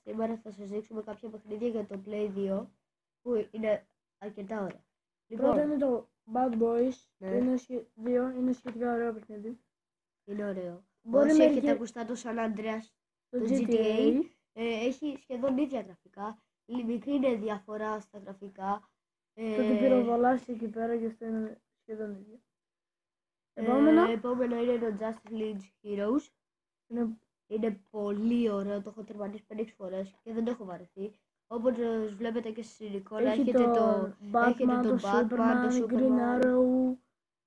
Σήμερα θα σας δείξουμε κάποια παιχνίδια για το Play 2 που είναι αρκετά ωραία. Πρώτα είναι το Bad Boys, Ναι. είναι σχετικά ωραίο παιχνίδι. Είναι ωραίο. Μπορεί Όσοι μερικοί- έχετε ακουστά το San Andreas, Το το GTA, έχει σχεδόν ίδια γραφικά. Μικρή είναι διαφορά στα γραφικά. Το ότι πυροβολάς εκεί πέρα και αυτό είναι σχεδόν ίδιο. Επόμενο είναι το Justice League Heroes. Είναι πολύ ωραίο, το έχω τερματίσει 5-6 φορές και δεν το έχω βαρεθεί. Όπως βλέπετε και στην εικόνα έχετε το Batman, το Superman, Green Arrow,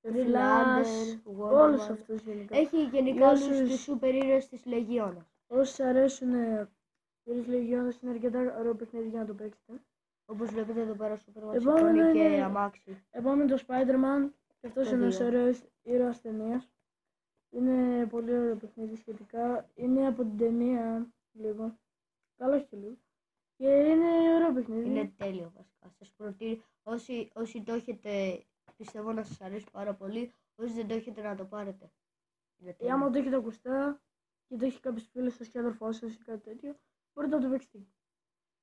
Flash, όλους αυτούς γενικά. Έχει γενικά όλους τους σούπερ ήρωες της Λεγιώνας. Όσοι αρέσουν τις Λεγιώνας είναι αρκετά ωραίο παιχνίδι για να το παίξετε. Όπως βλέπετε εδώ πέρα Superman σηκώνει και αμάξι. Επόμενο το Spider-Man, και αυτός είναι ένας ωραίος ήρωας ταινίας. Είναι πολύ ωραίο παιχνίδι σχετικά. Είναι από την ταινία λίγο. Καλό και λίγο. Και είναι ωραίο παιχνίδι. Είναι τέλειο βασικά. Σας προτείνω, όσοι το έχετε, πιστεύω να σας αρέσει πάρα πολύ. Όσοι δεν το έχετε να το πάρετε. Άμα το έχετε ακουστά και το έχει κάποιος φίλος σας και αδερφός σας ή κάτι τέτοιο, μπορείτε να το παίξετε.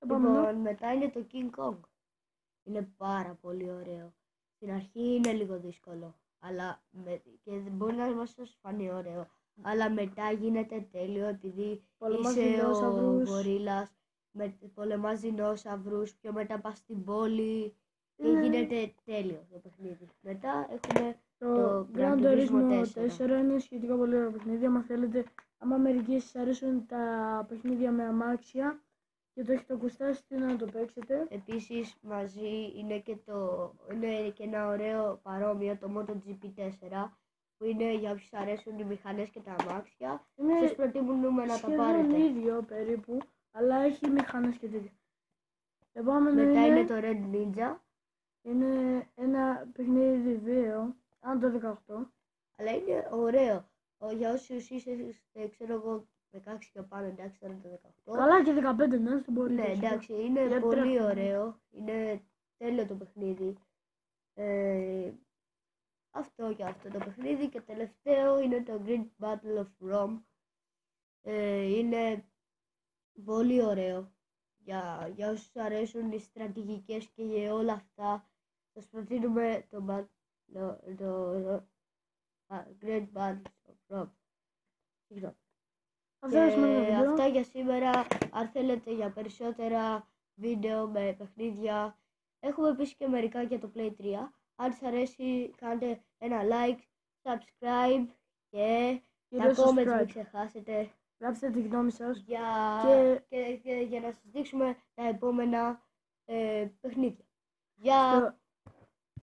Λοιπόν, μετά είναι το King Kong. Είναι πάρα πολύ ωραίο. Στην αρχή είναι λίγο δύσκολο. Αλλά και μπορεί να σας φανεί ωραίο. Αλλά μετά γίνεται τέλειο επειδή είσαι ο γορίλας, πολεμάς δεινόσαυρους, πιο μετά πας στην πόλη και γίνεται τέλειο το παιχνίδι. Μετά έχουμε το Gran Turismo 4. Είναι σχετικά πολύ ωραίο παιχνίδι. Άμα μερικοί σας αρέσουν τα παιχνίδια με αμάξια και το έχετε ακουστάσει να το παίξετε. Επίσης μαζί είναι και ένα ωραίο παρόμοιο, το MotoGP 4, που είναι για όσους αρέσουν οι μηχανές και τα αμάξια. Σας προτείνουμε να τα πάρετε. Είναι ίδιο περίπου, αλλά έχει μηχανές και τέτοια. Μετά είναι το Red Ninja. Είναι ένα παιχνίδι βίαιο, αν το 18. Αλλά είναι ωραίο. Για όσους είστε, ξέρω εγώ, 16 και πάνω, εντάξει, τώρα το 18. Καλά και 15, ναι, στην μπορεί. Ναι, εντάξει, είναι πολύ ωραίο. Είναι τέλειο το παιχνίδι. Αυτό και αυτό το παιχνίδι. Και τελευταίο είναι το Great Battle of Rome. Είναι πολύ ωραίο. Για όσους αρέσουν οι στρατηγικές και για όλα αυτά, σας προτείνουμε το Great Battle of Rome. Αυτά για σήμερα. Αν θέλετε για περισσότερα βίντεο με παιχνίδια, έχουμε επίσης και μερικά για το Play 3. Αν σας αρέσει, κάντε ένα like, subscribe και τα comments μην ξεχάσετε. Γράψτε τη γνώμη σας και για να σας δείξουμε τα επόμενα παιχνίδια. Γεια!